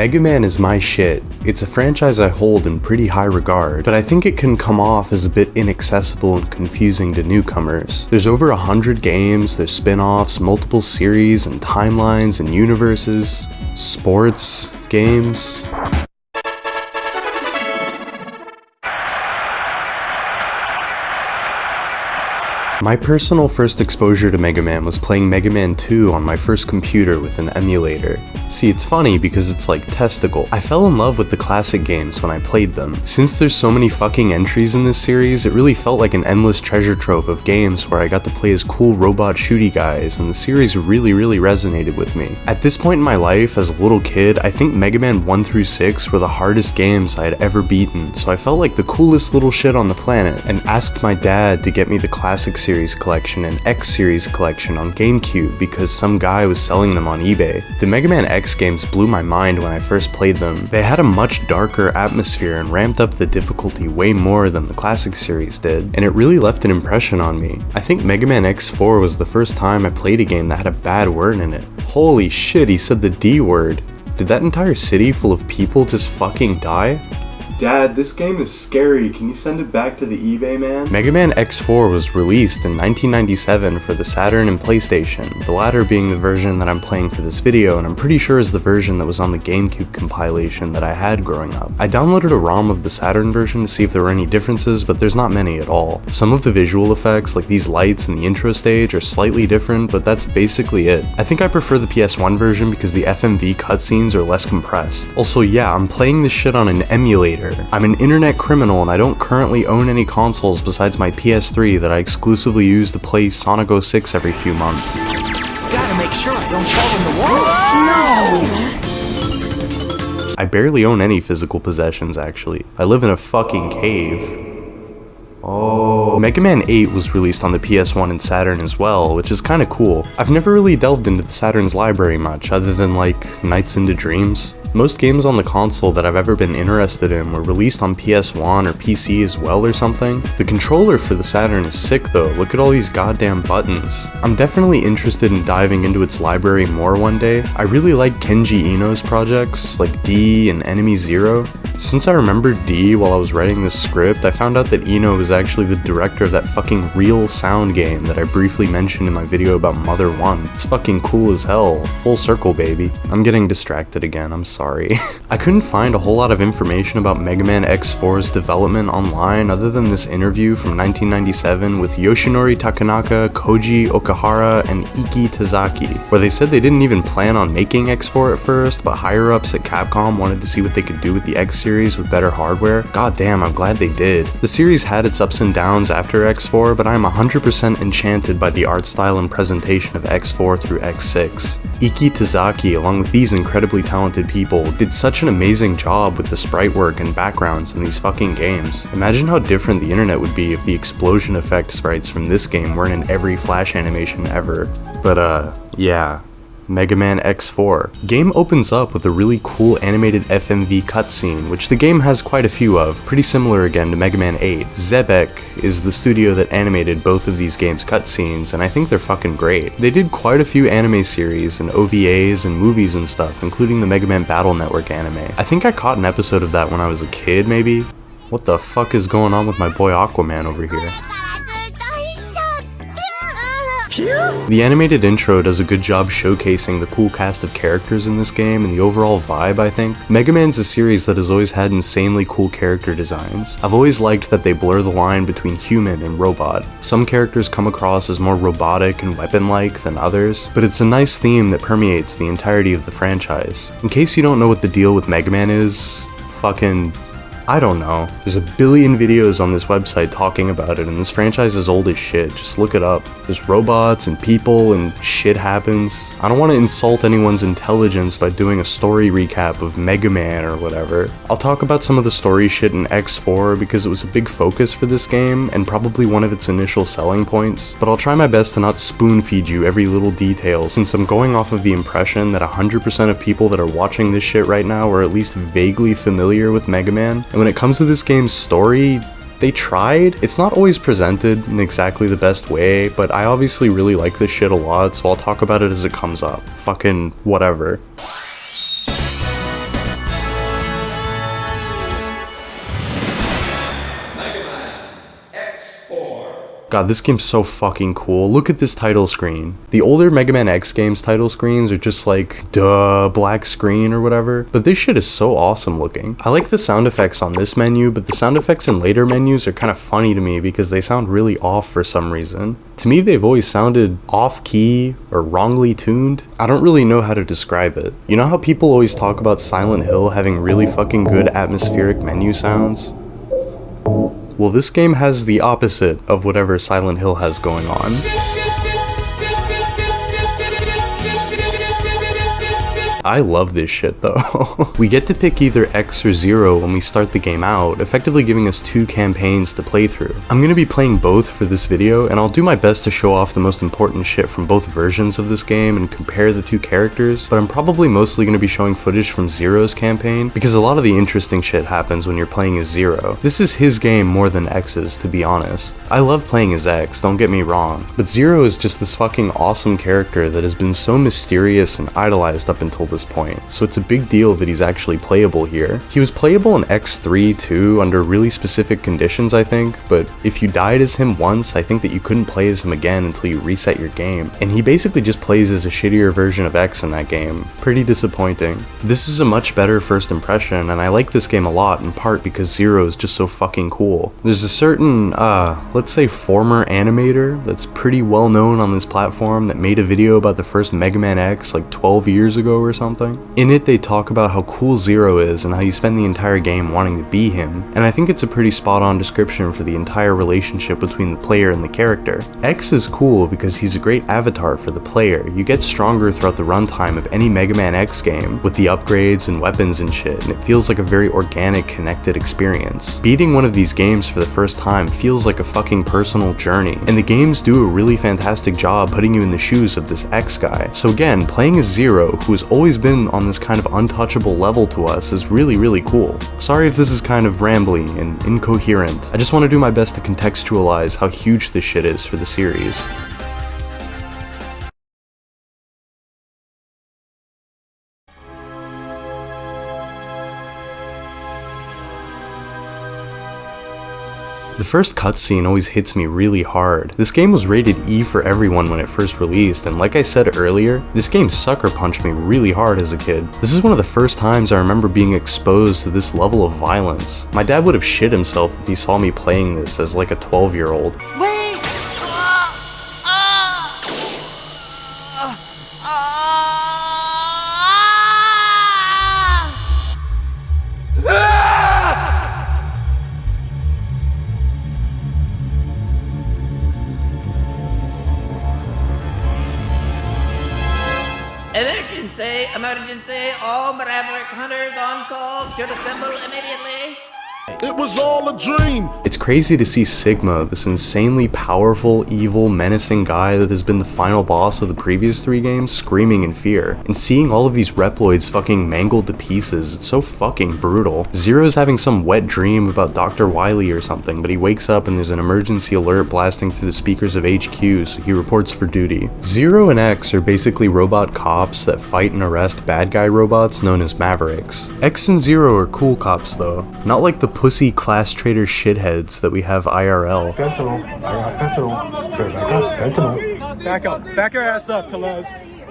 Megaman is my shit. It's a franchise I hold in pretty high regard, but I think it can come off as a bit inaccessible and confusing to newcomers. There's over 100 games, there's spin-offs, multiple series and timelines and universes, sports, games. My personal first exposure to Mega Man was playing Megaman 2 on my first computer with an emulator. See, it's funny because it's like testicle. I fell in love with the classic games when I played them. Since there's so many fucking entries in this series, it really felt like an endless treasure trove of games where I got to play as cool robot shooty guys, and the series really resonated with me. At this point in my life, as a little kid, I think Mega Man 1 through 6 were the hardest games I had ever beaten, so I felt like the coolest little shit on the planet, and asked my dad to get me the classic series collection and X series collection on GameCube because some guy was selling them on eBay. The Mega Man X games blew my mind when I first played them. They had a much darker atmosphere and ramped up the difficulty way more than the classic series did, and it really left an impression on me. I think Mega Man X4 was the first time I played a game that had a bad word in it. Holy shit, he said the D word. Did that entire city full of people just fucking die? Dad, this game is scary. Can you send it back to the eBay man? Megaman X4 was released in 1997 for the Saturn and PlayStation, the latter being the version that I'm playing for this video, and I'm pretty sure is the version that was on the GameCube compilation that I had growing up. I downloaded a ROM of the Saturn version to see if there were any differences, but there's not many at all. Some of the visual effects, like these lights in the intro stage, are slightly different, but that's basically it. I think I prefer the PS1 version because the FMV cutscenes are less compressed. Also, yeah, I'm playing this shit on an emulator. I'm an internet criminal and I don't currently own any consoles besides my PS3 that I exclusively use to play Sonic 06 every few months. Gotta make sure I don't fall in the water. No! I barely own any physical possessions actually. I live in a fucking cave. Oh. Mega Man 8 was released on the PS1 and Saturn as well, which is kinda cool. I've never really delved into the Saturn's library much, other than like Nights into Dreams. Most games on the console that I've ever been interested in were released on PS1 or PC as well or something. The controller for the Saturn is sick though, look at all these goddamn buttons. I'm definitely interested in diving into its library more one day. I really like Kenji Ino's projects, like D and Enemy Zero. Since I remembered D while I was writing this script, I found out that Ino was actually the director of that fucking Real Sound game that I briefly mentioned in my video about Mother 1. It's fucking cool as hell. Full circle, baby. I'm getting distracted again, I'm sorry. I couldn't find a whole lot of information about Megaman X4's development online other than this interview from 1997 with Yoshinori Takanaka, Koji Okahara, and Iki Tazaki, where they said they didn't even plan on making X4 at first, but higher-ups at Capcom wanted to see what they could do with the X series with better hardware. God damn, I'm glad they did. The series had its ups and downs after X4, but I'm 100% enchanted by the art style and presentation of X4 through X6. Iki Tazaki, along with these incredibly talented people, did such an amazing job with the sprite work and backgrounds in these fucking games. Imagine how different the internet would be if the explosion effect sprites from this game weren't in every Flash animation ever. But yeah. Megaman X4. Game opens up with a really cool animated FMV cutscene, which the game has quite a few of, pretty similar again to Mega Man 8. Zebek is the studio that animated both of these games' cutscenes, and I think they're fucking great. They did quite a few anime series and OVAs and movies and stuff, including the Mega Man Battle Network anime. I think I caught an episode of that when I was a kid, maybe? What the fuck is going on with my boy Aquaman over here? The animated intro does a good job showcasing the cool cast of characters in this game and the overall vibe, I think. Mega Man's a series that has always had insanely cool character designs. I've always liked that they blur the line between human and robot. Some characters come across as more robotic and weapon-like than others, but it's a nice theme that permeates the entirety of the franchise. In case you don't know what the deal with Mega Man is, fucking... I don't know. There's a billion videos on this website talking about it, and this franchise is old as shit. Just look it up. There's robots and people and shit happens. I don't want to insult anyone's intelligence by doing a story recap of Mega Man or whatever. I'll talk about some of the story shit in X4 because it was a big focus for this game and probably one of its initial selling points, but I'll try my best to not spoon feed you every little detail since I'm going off of the impression that 100% of people that are watching this shit right now are at least vaguely familiar with Mega Man. And when it comes to this game's story, they tried. It's not always presented in exactly the best way, but I obviously really like this shit a lot, so I'll talk about it as it comes up. Fucking whatever. God, this game's so fucking cool. Look at this title screen. The older Mega Man X games title screens are just like, duh, black screen or whatever. But this shit is so awesome looking. I like the sound effects on this menu, but the sound effects in later menus are kind of funny to me because they sound really off for some reason. To me, they've always sounded off-key or wrongly tuned. I don't really know how to describe it. You know how people always talk about Silent Hill having really fucking good atmospheric menu sounds? Well, this game has the opposite of whatever Silent Hill has going on. I love this shit though. We get to pick either X or Zero when we start the game out, effectively giving us 2 campaigns to play through. I'm gonna be playing both for this video, and I'll do my best to show off the most important shit from both versions of this game and compare the 2 characters, but I'm probably mostly gonna be showing footage from Zero's campaign, because a lot of the interesting shit happens when you're playing as Zero. This is his game more than X's, to be honest. I love playing as X, don't get me wrong, but Zero is just this fucking awesome character that has been so mysterious and idolized up until this point, so it's a big deal that he's actually playable here. He was playable in X3 too, under really specific conditions I think, but if you died as him once, I think that you couldn't play as him again until you reset your game, and he basically just plays as a shittier version of X in that game. Pretty disappointing. This is a much better first impression, and I like this game a lot, in part because Zero is just so fucking cool. There's a certain, let's say former animator that's pretty well known on this platform that made a video about the first Mega Man X like 12 years ago or something. In it, they talk about how cool Zero is and how you spend the entire game wanting to be him, and I think it's a pretty spot-on description for the entire relationship between the player and the character. X is cool because he's a great avatar for the player. You get stronger throughout the runtime of any Mega Man X game, with the upgrades and weapons and shit, and it feels like a very organic, connected experience. Beating one of these games for the first time feels like a fucking personal journey, and the games do a really fantastic job putting you in the shoes of this X guy. So again, playing as Zero, who has always been on this kind of untouchable level to us, is really cool. Sorry if this is kind of rambly and incoherent. I just want to do my best to contextualize how huge this shit is for the series. The first cutscene always hits me really hard. This game was rated E for everyone when it first released, and like I said earlier, this game sucker punched me really hard as a kid. This is one of the first times I remember being exposed to this level of violence. My dad would have shit himself if he saw me playing this as like a 12-year-old. Wait! Emergency, all Maverick hunters on call should assemble immediately. It was all a dream. It's crazy to see Sigma, this insanely powerful, evil, menacing guy that has been the final boss of the previous 3 games, screaming in fear. And seeing all of these Reploids fucking mangled to pieces, it's so fucking brutal. Zero's having some wet dream about Dr. Wily or something, but he wakes up and there's an emergency alert blasting through the speakers of HQ, so he reports for duty. Zero and X are basically robot cops that fight and arrest bad guy robots known as Mavericks. X and Zero are cool cops though, not like the pussy class traitor shitheads that we have IRL. Fentanyl. I got fentanyl. Better back up. Fentanyl. Back up. Back your ass up, Telez.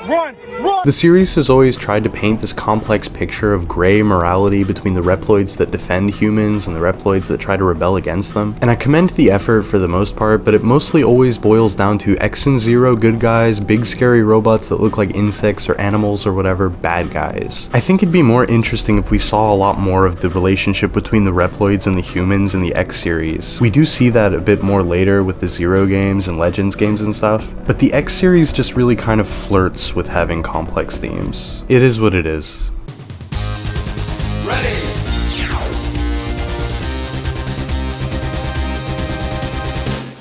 Run! Run! The series has always tried to paint this complex picture of gray morality between the Reploids that defend humans and the Reploids that try to rebel against them, and I commend the effort for the most part, but it mostly always boils down to X and Zero good guys, big scary robots that look like insects or animals or whatever bad guys. I think it'd be more interesting if we saw a lot more of the relationship between the Reploids and the humans in the X series. We do see that a bit more later with the Zero games and Legends games and stuff, but the X series just really kind of flirts with having complex themes. It is what it is. Ready!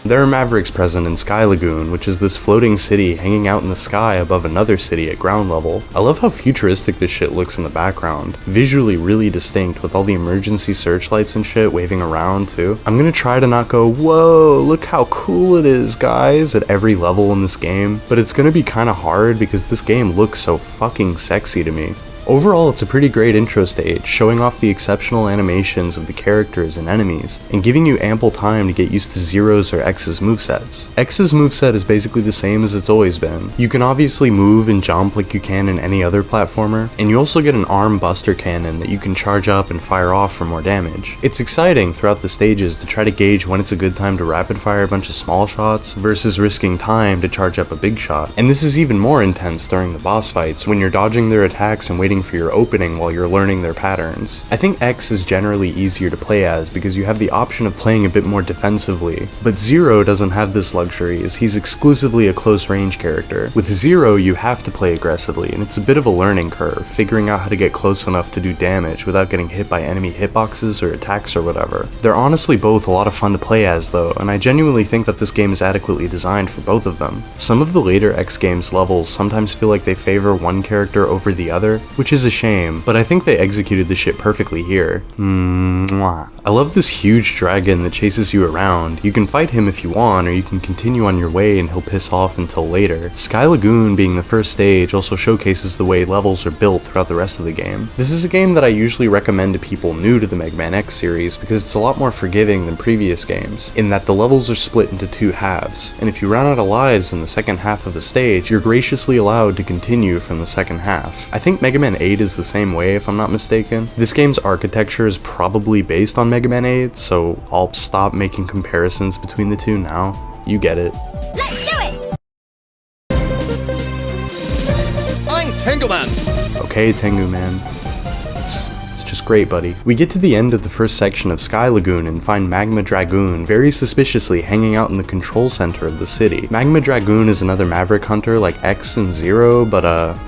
There are Mavericks present in Sky Lagoon, which is this floating city hanging out in the sky above another city at ground level. I love how futuristic this shit looks in the background. Visually really distinct with all the emergency searchlights and shit waving around too. I'm gonna try to not go, whoa, look how cool it is, guys, at every level in this game, but it's gonna be kinda hard because this game looks so fucking sexy to me. Overall, it's a pretty great intro stage, showing off the exceptional animations of the characters and enemies, and giving you ample time to get used to Zero's or X's movesets. X's moveset is basically the same as it's always been. You can obviously move and jump like you can in any other platformer, and you also get an arm buster cannon that you can charge up and fire off for more damage. It's exciting throughout the stages to try to gauge when it's a good time to rapid fire a bunch of small shots versus risking time to charge up a big shot. And this is even more intense during the boss fights when you're dodging their attacks and waiting for your opening while you're learning their patterns. I think X is generally easier to play as because you have the option of playing a bit more defensively, but Zero doesn't have this luxury as he's exclusively a close range character. With Zero, you have to play aggressively, and it's a bit of a learning curve, figuring out how to get close enough to do damage without getting hit by enemy hitboxes or attacks or whatever. They're honestly both a lot of fun to play as though, and I genuinely think that this game is adequately designed for both of them. Some of the later X games levels sometimes feel like they favor one character over the other, which is a shame, but I think they executed the shit perfectly here. Mwah. I love this huge dragon that chases you around. You can fight him if you want, or you can continue on your way and he'll piss off until later. Sky Lagoon being the first stage also showcases the way levels are built throughout the rest of the game. This is a game that I usually recommend to people new to the Megaman X series because it's a lot more forgiving than previous games, in that the levels are split into two halves, and if you run out of lives in the second half of a stage, you're graciously allowed to continue from the second half. I think Megaman 8 is the same way if I'm not mistaken. This game's architecture is probably based on Megaman 8, so I'll stop making comparisons between the two now. You get it. Let's do it! I'm Tenguman. Okay, Tengu man. It's just great, buddy. We get to the end of the first section of Sky Lagoon and find Magma Dragoon very suspiciously hanging out in the control center of the city. Magma Dragoon is another Maverick hunter like X and Zero, but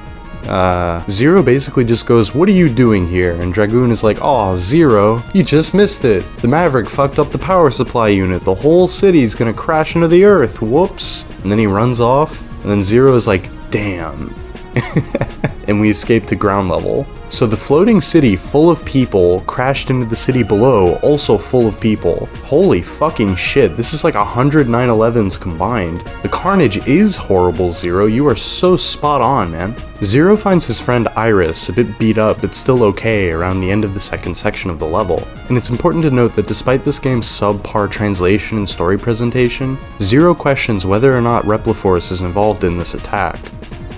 Zero basically just goes, "What are you doing here?" And Dragoon is like, "Aw, Zero, you just missed it. The Maverick fucked up the power supply unit. The whole city's gonna crash into the earth. Whoops." And then he runs off, and then Zero is like, "Damn." And we escape to ground level. So the floating city full of people crashed into the city below, also full of people. Holy fucking shit, this is like 100 9/11s combined. The carnage is horrible, Zero. You are so spot on, man. Zero finds his friend Iris, a bit beat up but still okay, around the end of the second section of the level. And it's important to note that despite this game's subpar translation and story presentation, Zero questions whether or not Repliforce is involved in this attack.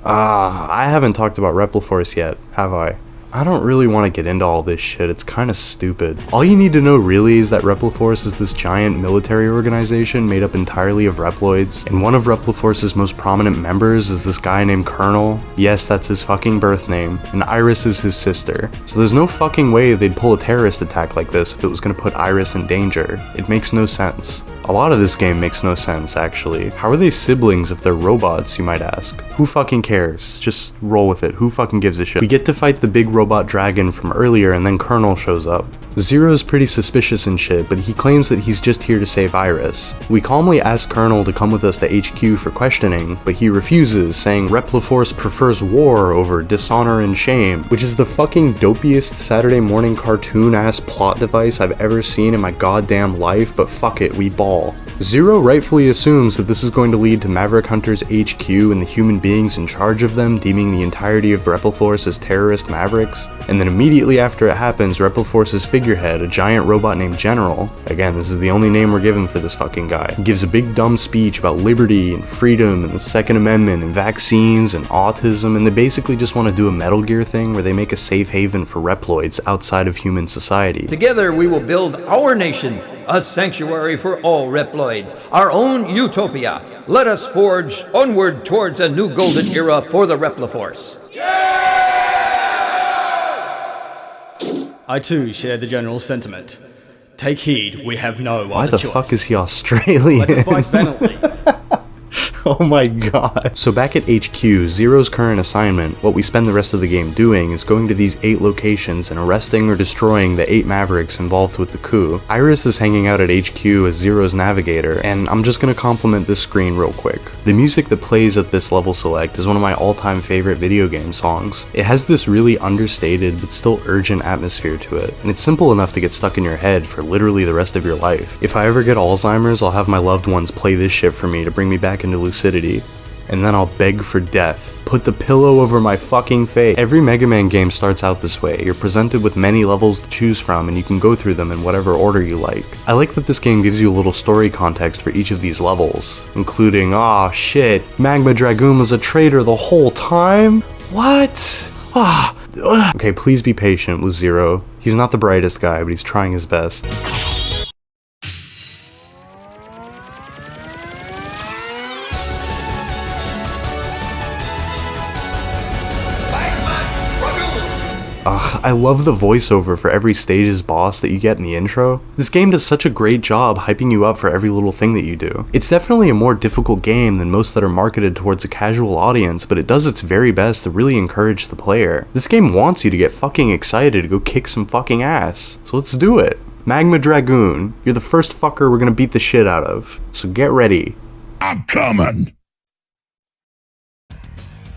I haven't talked about Repliforce yet, have I? I don't really want to get into all this shit, it's kinda stupid. All you need to know really is that Repliforce is this giant military organization made up entirely of Reploids, and one of Repliforce's most prominent members is this guy named Colonel. Yes, that's his fucking birth name, and Iris is his sister. So there's no fucking way they'd pull a terrorist attack like this if it was gonna put Iris in danger. It makes no sense. A lot of this game makes no sense, actually. How are they siblings if they're robots, you might ask? Who fucking cares? Just roll with it, who fucking gives a shit? We get to fight the big robot dragon from earlier and then Colonel shows up. Zero's pretty suspicious and shit, but he claims that he's just here to save Iris. We calmly ask Colonel to come with us to HQ for questioning, but he refuses, saying Repliforce prefers war over dishonor and shame, which is the fucking dopiest Saturday morning cartoon ass plot device I've ever seen in my goddamn life, but fuck it, we ball. Zero rightfully assumes that this is going to lead to Maverick Hunter's HQ and the human beings in charge of them deeming the entirety of Repliforce as terrorist Mavericks, and then immediately after it happens, Repliforce's figurehead, a giant robot named General, again this is the only name we're given for this fucking guy, gives a big dumb speech about liberty and freedom and the Second Amendment and vaccines and autism, and they basically just want to do a Metal Gear thing where they make a safe haven for Reploids outside of human society. Together we will build our nation, a sanctuary for all Reploids, our own utopia. Let us forge onward towards a new golden era for the Repliforce. I too share the general sentiment. Take heed, we have no Why other the choice. fuck is he Australian? Let us fight valiantly. Oh my god. So back at HQ, Zero's current assignment, what we spend the rest of the game doing, is going to these 8 locations and arresting or destroying the 8 Mavericks involved with the coup. Iris is hanging out at HQ as Zero's navigator, and I'm just gonna compliment this screen real quick. The music that plays at this level select is one of my all-time favorite video game songs. It has this really understated but still urgent atmosphere to it, and it's simple enough to get stuck in your head for literally the rest of your life. If I ever get Alzheimer's, I'll have my loved ones play this shit for me to bring me back into lucidity. and then I'll beg for death. Put the pillow over my fucking face. Every Mega Man game starts out this way. You're presented with many levels to choose from, and you can go through them in whatever order you like. I like that this game gives you a little story context for each of these levels, including, aw shit, Magma Dragoon was a traitor the whole time? What? Okay, please be patient with Zero. He's not the brightest guy, but he's trying his best. I love the voiceover for every stage's boss that you get in the intro. This game does such a great job hyping you up for every little thing that you do. It's definitely a more difficult game than most that are marketed towards a casual audience, but it does its very best to really encourage the player. This game wants you to get fucking excited to go kick some fucking ass. So let's do it. Magma Dragoon, you're the first fucker we're gonna beat the shit out of. So get ready. I'm coming.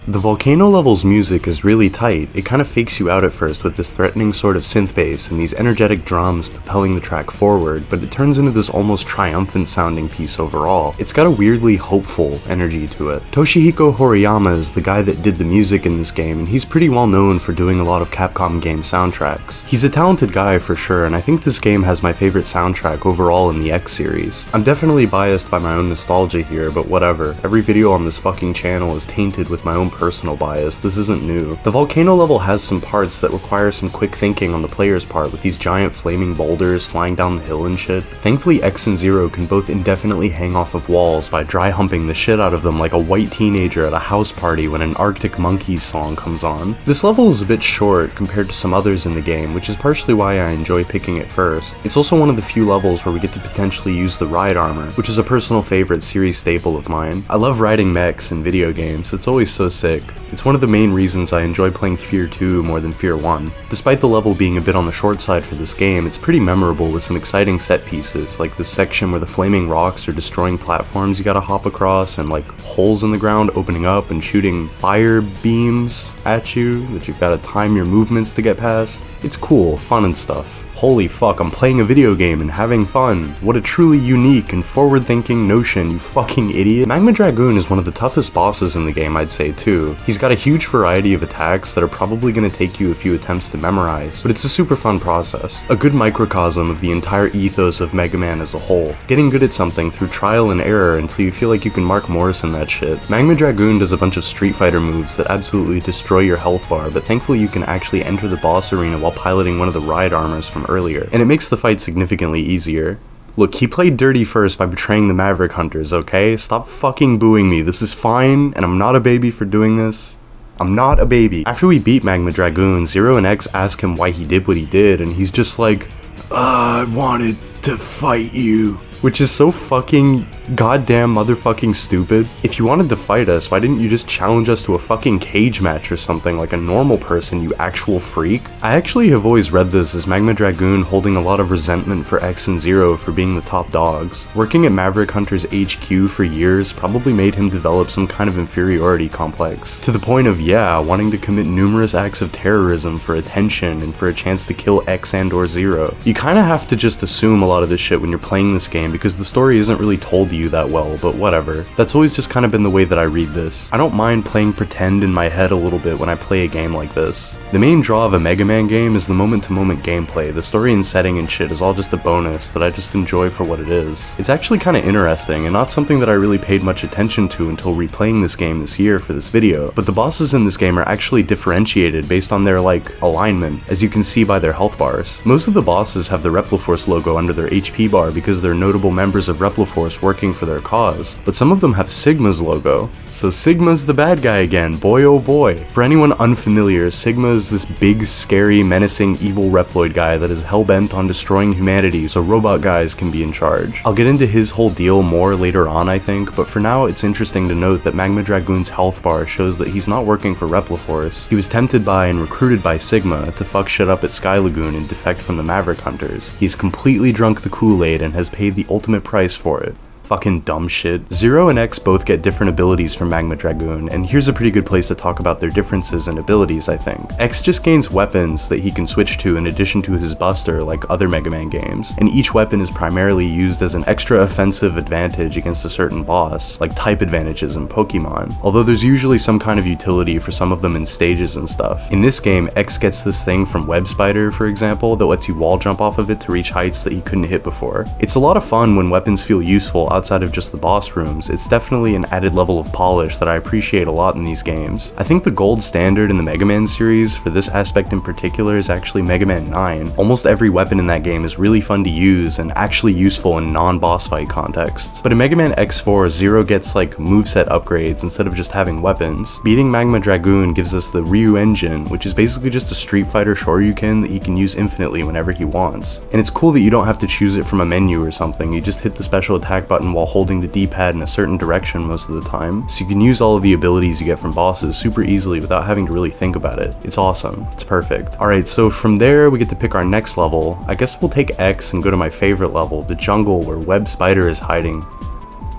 The Volcano level's music is really tight. It kind of fakes you out at first with this threatening sort of synth bass and these energetic drums propelling the track forward, but it turns into this almost triumphant sounding piece overall. It's got a weirdly hopeful energy to it. Toshihiko Horiyama is the guy that did the music in this game, and he's pretty well known for doing a lot of Capcom game soundtracks. He's a talented guy for sure, and I think this game has my favorite soundtrack overall in the X series. I'm definitely biased by my own nostalgia here, but whatever. Every video on this fucking channel is tainted with my own personal bias. This isn't new. The Volcano level has some parts that require some quick thinking on the player's part, with these giant flaming boulders flying down the hill and shit. Thankfully, X and Zero can both indefinitely hang off of walls by dry humping the shit out of them like a white teenager at a house party when an Arctic Monkeys song comes on. This level is a bit short compared to some others in the game, which is partially why I enjoy picking it first. It's also one of the few levels where we get to potentially use the ride armor, which is a personal favorite series staple of mine. I love riding mechs in video games. It's always so sick. It's one of the main reasons I enjoy playing Fear 2 more than Fear 1. Despite the level being a bit on the short side for this game, it's pretty memorable with some exciting set pieces, like this section where the flaming rocks are destroying platforms you gotta hop across, and like holes in the ground opening up and shooting fire beams at you that you've gotta time your movements to get past. It's cool, fun and stuff. Holy fuck, I'm playing a video game and having fun. What a truly unique and forward-thinking notion, you fucking idiot. Magma Dragoon is one of the toughest bosses in the game, I'd say too. He's got a huge variety of attacks that are probably gonna take you a few attempts to memorize, but it's a super fun process. A good microcosm of the entire ethos of Mega Man as a whole. Getting good at something through trial and error until you feel like you can Mark Morris in that shit. Magma Dragoon does a bunch of Street Fighter moves that absolutely destroy your health bar, but thankfully you can actually enter the boss arena while piloting one of the ride armors from earlier, and it makes the fight significantly easier. Look, he played dirty first by betraying the Maverick Hunters, okay? Stop fucking booing me. This is fine, and I'm not a baby for doing this. I'm not a baby. After we beat Magma Dragoon, Zero and X ask him why he did what he did, and he's just like, I wanted to fight you. Which is so fucking goddamn motherfucking stupid. If you wanted to fight us, why didn't you just challenge us to a fucking cage match or something like a normal person, you actual freak? I actually have always read this as Magma Dragoon holding a lot of resentment for X and Zero for being the top dogs. Working at Maverick Hunter's HQ for years probably made him develop some kind of inferiority complex, to the point of, yeah, wanting to commit numerous acts of terrorism for attention and for a chance to kill X and or Zero. You kinda have to just assume a lot of this shit when you're playing this game, because the story isn't really told to you that well, but whatever. That's always just kind of been the way that I read this. I don't mind playing pretend in my head a little bit when I play a game like this. The main draw of a Mega Man game is the moment-to-moment gameplay. The story and setting and shit is all just a bonus that I just enjoy for what it is. It's actually kind of interesting and not something that I really paid much attention to until replaying this game this year for this video, but the bosses in this game are actually differentiated based on their, like, alignment, as you can see by their health bars. Most of the bosses have the Repliforce logo under their HP bar because they're notable members of Repliforce working for their cause, but some of them have Sigma's logo. So Sigma's the bad guy again, boy oh boy. For anyone unfamiliar, Sigma is this big, scary, menacing, evil Reploid guy that is hell-bent on destroying humanity so robot guys can be in charge. I'll get into his whole deal more later on, I think, but for now it's interesting to note that Magma Dragoon's health bar shows that he's not working for Repliforce. He was tempted by and recruited by Sigma to fuck shit up at Sky Lagoon and defect from the Maverick Hunters. He's completely drunk the Kool-Aid and has paid the ultimate price for it. Fucking dumb shit. Zero and X both get different abilities from Magma Dragoon, and here's a pretty good place to talk about their differences in abilities, I think. X just gains weapons that he can switch to in addition to his buster like other Mega Man games, and each weapon is primarily used as an extra offensive advantage against a certain boss, like type advantages in Pokemon, although there's usually some kind of utility for some of them in stages and stuff. In this game, X gets this thing from Web Spider, for example, that lets you wall jump off of it to reach heights that he couldn't hit before. It's a lot of fun when weapons feel useful outside of just the boss rooms. It's definitely an added level of polish that I appreciate a lot in these games. I think the gold standard in the Mega Man series for this aspect in particular is actually Mega Man 9. Almost every weapon in that game is really fun to use and actually useful in non-boss fight contexts. But in Mega Man X4, Zero gets like moveset upgrades instead of just having weapons. Beating Magma Dragoon gives us the Ryu engine, which is basically just a Street Fighter Shoryuken that he can use infinitely whenever he wants. And it's cool that you don't have to choose it from a menu or something, you just hit the special attack button while holding the D-pad in a certain direction most of the time, so you can use all of the abilities you get from bosses super easily without having to really think about it. It's awesome. It's perfect. Alright, so from there we get to pick our next level. I guess we'll take X and go to my favorite level, the jungle where Web Spider is hiding.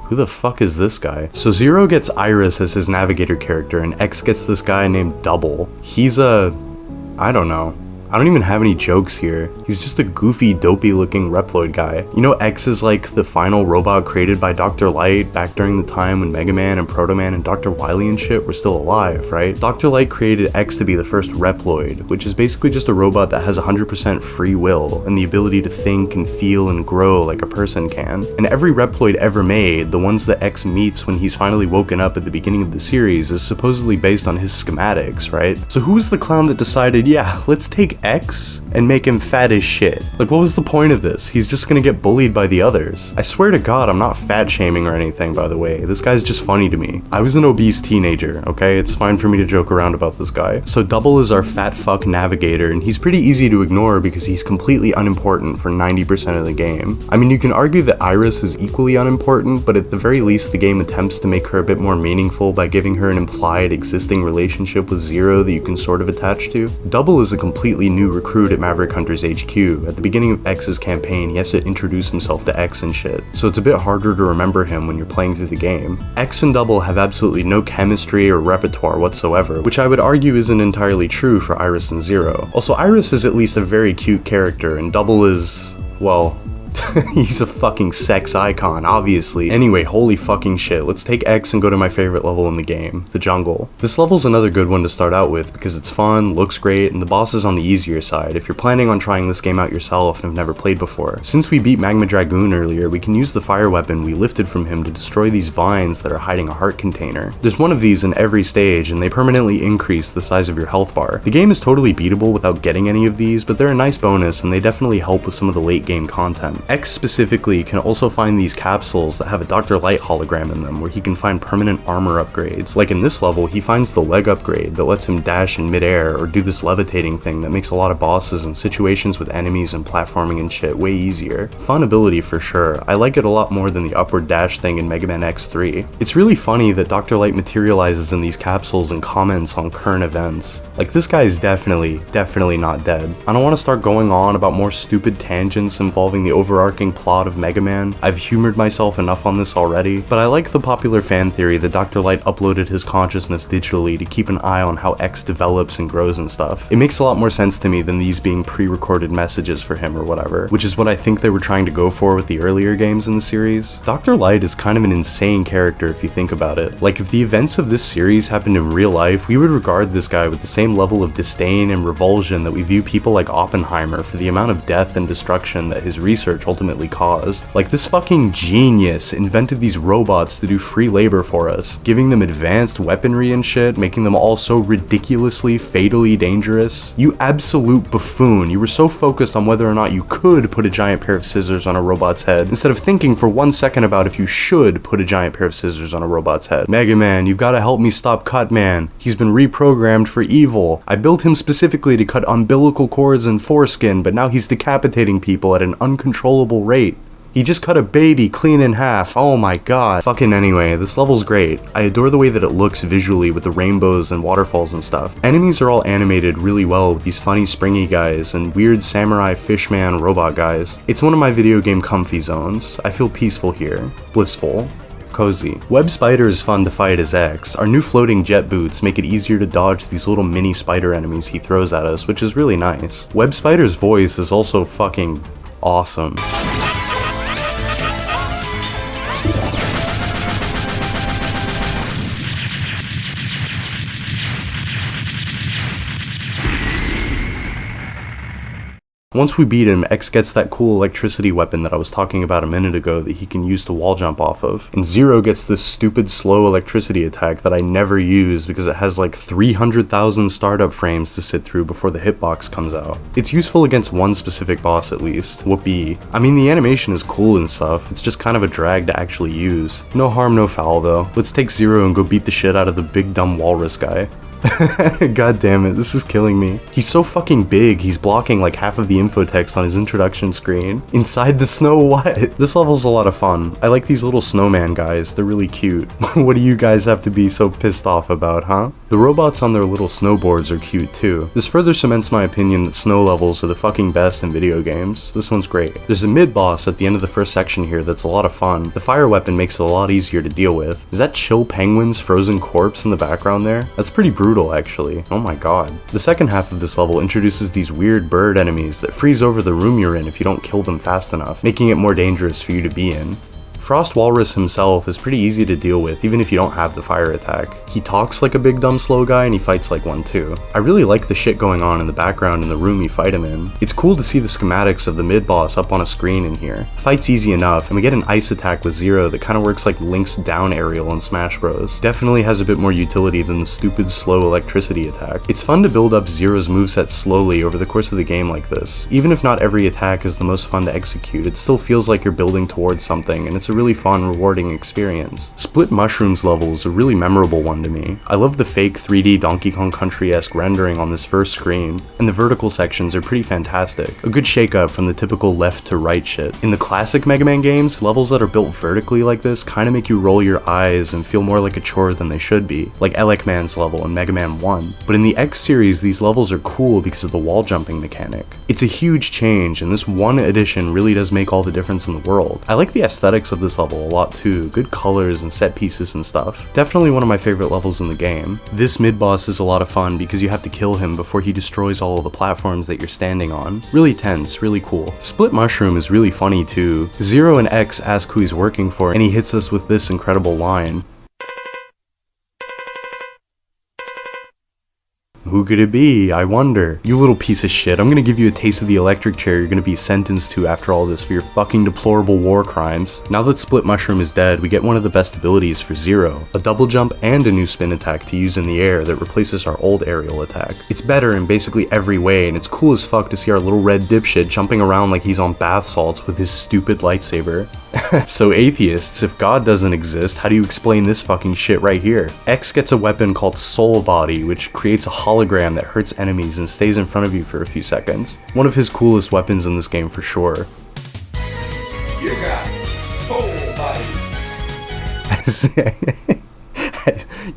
Who the fuck is this guy? So Zero gets Iris as his navigator character, and X gets this guy named Double. He's I don't know. I don't even have any jokes here. He's just a goofy, dopey looking Reploid guy. You know, X is like the final robot created by Dr. Light back during the time when Mega Man and Proto Man and Dr. Wily and shit were still alive, right? Dr. Light created X to be the first Reploid, which is basically just a robot that has 100% free will and the ability to think and feel and grow like a person can. And every Reploid ever made, the ones that X meets when he's finally woken up at the beginning of the series, is supposedly based on his schematics, right? So who was the clown that decided, yeah, let's take X and make him fat as shit? Like, what was the point of this? He's just gonna get bullied by the others. I swear to God, I'm not fat shaming or anything, by the way. This guy's just funny to me. I was an obese teenager, okay? It's fine for me to joke around about this guy. So Double is our fat fuck navigator, and he's pretty easy to ignore because he's completely unimportant for 90% of the game. I mean, you can argue that Iris is equally unimportant, but at the very least, the game attempts to make her a bit more meaningful by giving her an implied existing relationship with Zero that you can sort of attach to. Double is a completely new recruit at Maverick Hunter's HQ. At the beginning of X's campaign, he has to introduce himself to X and shit, so it's a bit harder to remember him when you're playing through the game. X and Double have absolutely no chemistry or repertoire whatsoever, which I would argue isn't entirely true for Iris and Zero. Also, Iris is at least a very cute character, and Double is, well, he's a fucking sex icon, obviously. Anyway, holy fucking shit, let's take X and go to my favorite level in the game, the jungle. This level's another good one to start out with because it's fun, looks great, and the boss is on the easier side if you're planning on trying this game out yourself and have never played before. Since we beat Magma Dragoon earlier, we can use the fire weapon we lifted from him to destroy these vines that are hiding a heart container. There's one of these in every stage, and they permanently increase the size of your health bar. The game is totally beatable without getting any of these, but they're a nice bonus, and they definitely help with some of the late game content. X specifically can also find these capsules that have a Dr. Light hologram in them where he can find permanent armor upgrades. Like in this level, he finds the leg upgrade that lets him dash in midair or do this levitating thing that makes a lot of bosses and situations with enemies and platforming and shit way easier. Fun ability for sure. I like it a lot more than the upward dash thing in Megaman X3. It's really funny that Dr. Light materializes in these capsules and comments on current events. Like, this guy is definitely not dead. I don't want to start going on about more stupid tangents involving the overarching plot of Mega Man. I've humored myself enough on this already, but I like the popular fan theory that Dr. Light uploaded his consciousness digitally to keep an eye on how X develops and grows and stuff. It makes a lot more sense to me than these being pre-recorded messages for him or whatever, which is what I think they were trying to go for with the earlier games in the series. Dr. Light is kind of an insane character if you think about it. Like, if the events of this series happened in real life, we would regard this guy with the same level of disdain and revulsion that we view people like Oppenheimer for the amount of death and destruction that his research ultimately caused. Like, this fucking genius invented these robots to do free labor for us, giving them advanced weaponry and shit, making them all so ridiculously, fatally dangerous. You absolute buffoon, you were so focused on whether or not you could put a giant pair of scissors on a robot's head, instead of thinking for 1 second about if you should put a giant pair of scissors on a robot's head. Mega Man, you've gotta help me stop Cutman. He's been reprogrammed for evil. I built him specifically to cut umbilical cords and foreskin, but now he's decapitating people at an uncontrollable rate. He just cut a baby clean in half. Oh my god. Fucking anyway, this level's great. I adore the way that it looks visually with the rainbows and waterfalls and stuff. Enemies are all animated really well with these funny springy guys and weird samurai fishman robot guys. It's one of my video game comfy zones. I feel peaceful here. Blissful. Cozy. Web Spider is fun to fight as X. Our new floating jet boots make it easier to dodge these little mini spider enemies he throws at us, which is really nice. Web Spider's voice is also fucking awesome. Once we beat him, X gets that cool electricity weapon that I was talking about a minute ago that he can use to wall jump off of. And Zero gets this stupid slow electricity attack that I never use because it has like 300,000 startup frames to sit through before the hitbox comes out. It's useful against one specific boss at least, Whoopee. I mean, the animation is cool and stuff, it's just kind of a drag to actually use. No harm, no foul though. Let's take Zero and go beat the shit out of the big dumb walrus guy. God damn it, this is killing me. He's so fucking big, he's blocking like half of the info text on his introduction screen. Inside the snow, what? This level's a lot of fun. I like these little snowman guys, they're really cute. What do you guys have to be so pissed off about, huh? The robots on their little snowboards are cute too. This further cements my opinion that snow levels are the fucking best in video games. This one's great. There's a mid-boss at the end of the first section here that's a lot of fun. The fire weapon makes it a lot easier to deal with. Is that Chill Penguin's frozen corpse in the background there? That's pretty brutal actually. Oh my god. The second half of this level introduces these weird bird enemies that freeze over the room you're in if you don't kill them fast enough, making it more dangerous for you to be in. Frost Walrus himself is pretty easy to deal with even if you don't have the fire attack. He talks like a big dumb slow guy and he fights like one too. I really like the shit going on in the background in the room you fight him in. It's cool to see the schematics of the mid-boss up on a screen in here. The fight's easy enough and we get an ice attack with Zero that kind of works like Link's down aerial in Smash Bros. Definitely has a bit more utility than the stupid slow electricity attack. It's fun to build up Zero's moveset slowly over the course of the game like this. Even if not every attack is the most fun to execute, it still feels like you're building towards something and it's a really fun, rewarding experience. Split Mushrooms level is a really memorable one to me. I love the fake 3D Donkey Kong Country-esque rendering on this first screen, and the vertical sections are pretty fantastic. A good shake-up from the typical left to right shit. In the classic Mega Man games, levels that are built vertically like this kinda make you roll your eyes and feel more like a chore than they should be, like Man's level in Mega Man 1. But in the X series, these levels are cool because of the wall jumping mechanic. It's a huge change, and this one addition really does make all the difference in the world. I like the aesthetics of this level a lot too, good colors and set pieces and stuff. Definitely one of my favorite levels in the game. This mid-boss is a lot of fun because you have to kill him before he destroys all of the platforms that you're standing on. Really tense, really cool. Split Mushroom is really funny too. Zero and X ask who he's working for and he hits us with this incredible line. Who could it be? I wonder. You little piece of shit, I'm gonna give you a taste of the electric chair you're gonna be sentenced to after all this for your fucking deplorable war crimes. Now that Split Mushroom is dead, we get one of the best abilities for Zero. A double jump and a new spin attack to use in the air that replaces our old aerial attack. It's better in basically every way, and it's cool as fuck to see our little red dipshit jumping around like he's on bath salts with his stupid lightsaber. So atheists, if God doesn't exist, how do you explain this fucking shit right here? X gets a weapon called Soul Body, which creates a hologram that hurts enemies and stays in front of you for a few seconds. One of his coolest weapons in this game for sure. You got Soul Body.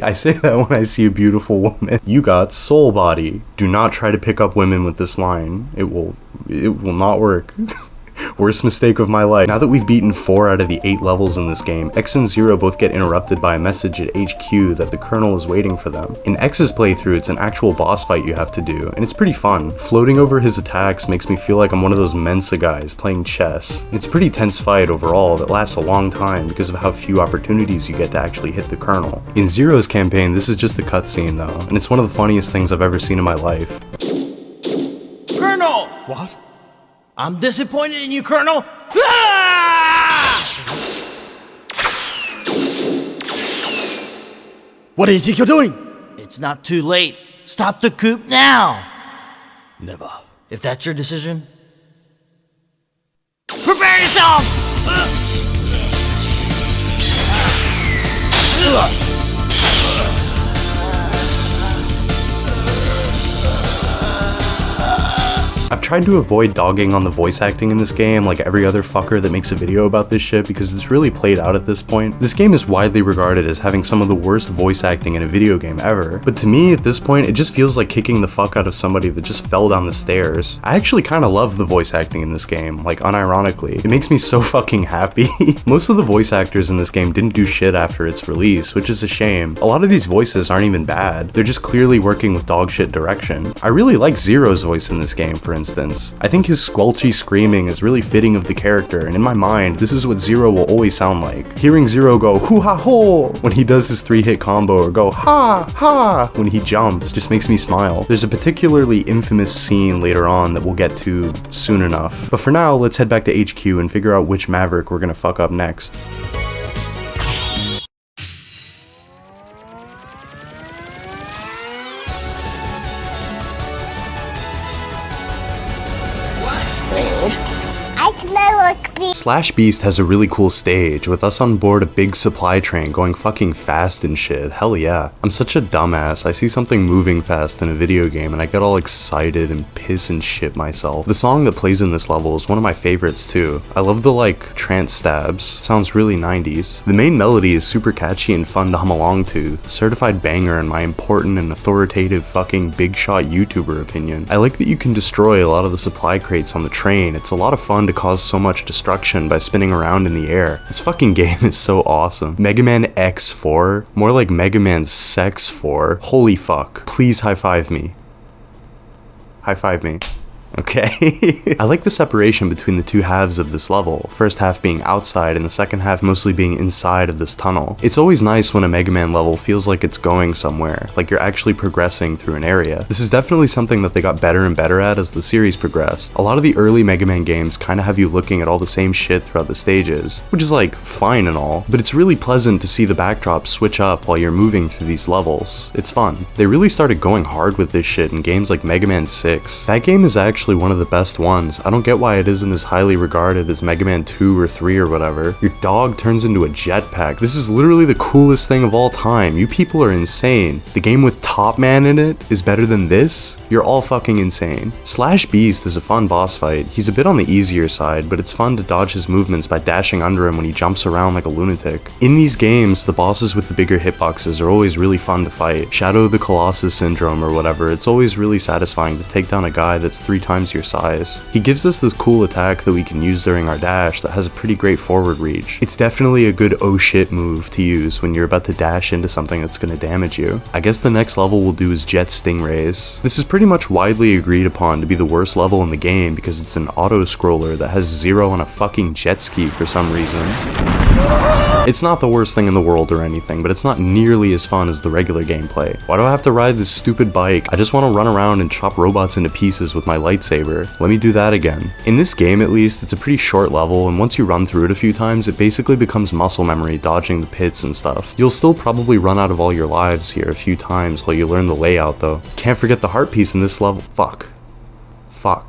I say that when I see a beautiful woman. You got Soul Body. Do not try to pick up women with this line. It will not work. Worst mistake of my life. Now that we've beaten 4 out of the 8 levels in this game, X and Zero both get interrupted by a message at HQ that the Colonel is waiting for them. In X's playthrough, it's an actual boss fight you have to do, and it's pretty fun. Floating over his attacks makes me feel like I'm one of those Mensa guys playing chess. It's a pretty tense fight overall that lasts a long time because of how few opportunities you get to actually hit the Colonel. In Zero's campaign, this is just a cutscene though, and it's one of the funniest things I've ever seen in my life. Colonel! What? I'm disappointed in you, Colonel! Ah! What do you think you're doing? It's not too late. Stop the coup now! Never. If that's your decision, prepare yourself! I've tried to avoid dogging on the voice acting in this game like every other fucker that makes a video about this shit because it's really played out at this point. This game is widely regarded as having some of the worst voice acting in a video game ever, but to me at this point it just feels like kicking the fuck out of somebody that just fell down the stairs. I actually kind of love the voice acting in this game, like unironically. It makes me so fucking happy. Most of the voice actors in this game didn't do shit after its release, which is a shame. A lot of these voices aren't even bad, they're just clearly working with dog shit direction. I really like Zero's voice in this game, for instance. I think his squelchy screaming is really fitting of the character, and in my mind, this is what Zero will always sound like. Hearing Zero go hoo ha ho when he does his 3-hit combo or go ha ha when he jumps just makes me smile. There's a particularly infamous scene later on that we'll get to soon enough. But for now, let's head back to HQ and figure out which Maverick we're gonna fuck up next. I smell like beef. Slash Beast has a really cool stage, with us on board a big supply train going fucking fast and shit. Hell yeah. I'm such a dumbass. I see something moving fast in a video game and I get all excited and piss and shit myself. The song that plays in this level is one of my favorites too. I love the like trance stabs. Sounds really 90s. The main melody is super catchy and fun to hum along to. Certified banger in my important and authoritative fucking big shot YouTuber opinion. I like that you can destroy a lot of the supply crates on the train. It's a lot of fun to cause so much destruction by spinning around in the air. This fucking game is so awesome. Megaman X4? More like Megaman Sex 4. Holy fuck. Please high five me. High five me. Okay. I like the separation between the two halves of this level, first half being outside and the second half mostly being inside of this tunnel. It's always nice when a Mega Man level feels like it's going somewhere, like you're actually progressing through an area. This is definitely something that they got better and better at as the series progressed. A lot of the early Mega Man games kind of have you looking at all the same shit throughout the stages, which is like fine and all, but it's really pleasant to see the backdrop switch up while you're moving through these levels. It's fun. They really started going hard with this shit in games like Mega Man 6. That game is actually one of the best ones. I don't get why it isn't as highly regarded as Mega Man 2 or 3 or whatever. Your dog turns into a jetpack. This is literally the coolest thing of all time. You people are insane. The game with Top Man in it is better than this? You're all fucking insane. Slash Beast is a fun boss fight. He's a bit on the easier side, but it's fun to dodge his movements by dashing under him when he jumps around like a lunatic. In these games, the bosses with the bigger hitboxes are always really fun to fight. Shadow of the Colossus syndrome or whatever, it's always really satisfying to take down a guy that's 3 times your size. He gives us this cool attack that we can use during our dash that has a pretty great forward reach. It's definitely a good oh shit move to use when you're about to dash into something that's gonna damage you. I guess the next level we'll do is Jet Stingrays. This is pretty much widely agreed upon to be the worst level in the game because it's an auto-scroller that has Zero on a fucking jet ski for some reason. It's not the worst thing in the world or anything, but it's not nearly as fun as the regular gameplay. Why do I have to ride this stupid bike? I just want to run around and chop robots into pieces with my lightsaber. Let me do that again. In this game at least, it's a pretty short level, and once you run through it a few times, it basically becomes muscle memory dodging the pits and stuff. You'll still probably run out of all your lives here a few times while you learn the layout though. Can't forget the heart piece in this level. Fuck.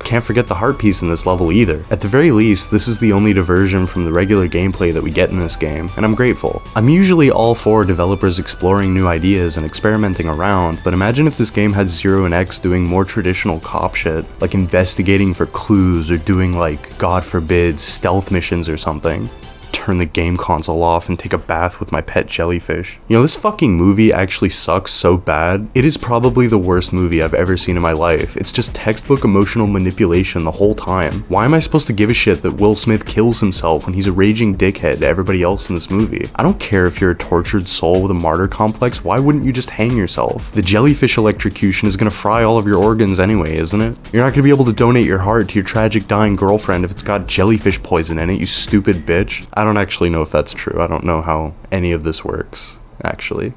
Can't forget the heart piece in this level either. At the very least, this is the only diversion from the regular gameplay that we get in this game, and I'm grateful. I'm usually all for developers exploring new ideas and experimenting around, but imagine if this game had Zero and X doing more traditional cop shit, like investigating for clues or doing like, God forbid, stealth missions or something. Turn the game console off and take a bath with my pet jellyfish. You know, this fucking movie actually sucks so bad. It is probably the worst movie I've ever seen in my life. It's just textbook emotional manipulation the whole time. Why am I supposed to give a shit that Will Smith kills himself when he's a raging dickhead to everybody else in this movie? I don't care if you're a tortured soul with a martyr complex, why wouldn't you just hang yourself? The jellyfish electrocution is gonna fry all of your organs anyway, isn't it? You're not gonna be able to donate your heart to your tragic dying girlfriend if it's got jellyfish poison in it, you stupid bitch. I don't actually know if that's true. I don't know how any of this works, actually.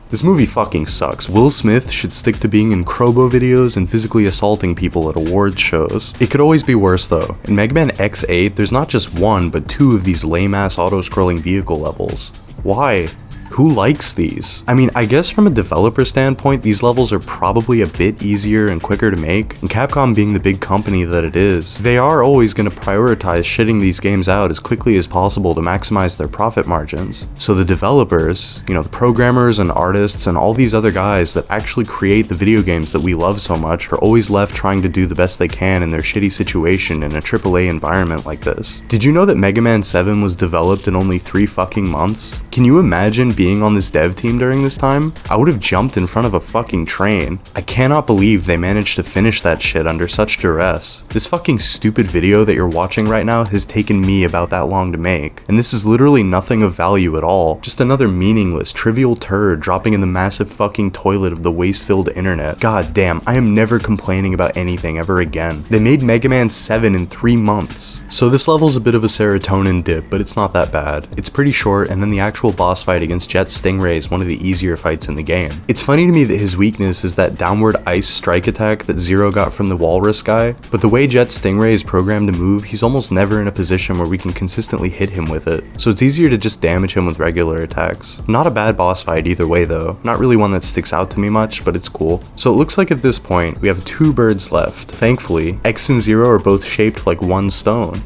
This movie fucking sucks. Will Smith should stick to being in Crobo videos and physically assaulting people at awards shows. It could always be worse though. In Megaman X8, there's not just one, but 2 of these lame-ass auto-scrolling vehicle levels. Why? Who likes these? I mean, I guess from a developer standpoint, these levels are probably a bit easier and quicker to make, and Capcom being the big company that it is, they are always going to prioritize shitting these games out as quickly as possible to maximize their profit margins. So the developers, you know, the programmers and artists and all these other guys that actually create the video games that we love so much are always left trying to do the best they can in their shitty situation in a AAA environment like this. Did you know that Megaman 7 was developed in only 3 fucking months? Can you imagine being on this dev team during this time? I would have jumped in front of a fucking train. I cannot believe they managed to finish that shit under such duress. This fucking stupid video that you're watching right now has taken me about that long to make, and this is literally nothing of value at all. Just another meaningless, trivial turd dropping in the massive fucking toilet of the waste-filled internet. God damn, I am never complaining about anything ever again. They made Megaman 7 in 3 months. So this level's a bit of a serotonin dip, but it's not that bad. It's pretty short, and then the actual boss fight against Jet Stingray is one of the easier fights in the game. It's funny to me that his weakness is that downward ice strike attack that Zero got from the walrus guy, but the way Jet Stingray is programmed to move, he's almost never in a position where we can consistently hit him with it, so it's easier to just damage him with regular attacks. Not a bad boss fight either way though, not really one that sticks out to me much, but it's cool. So it looks like at this point, we have 2 birds left. Thankfully, X and Zero are both shaped like one stone.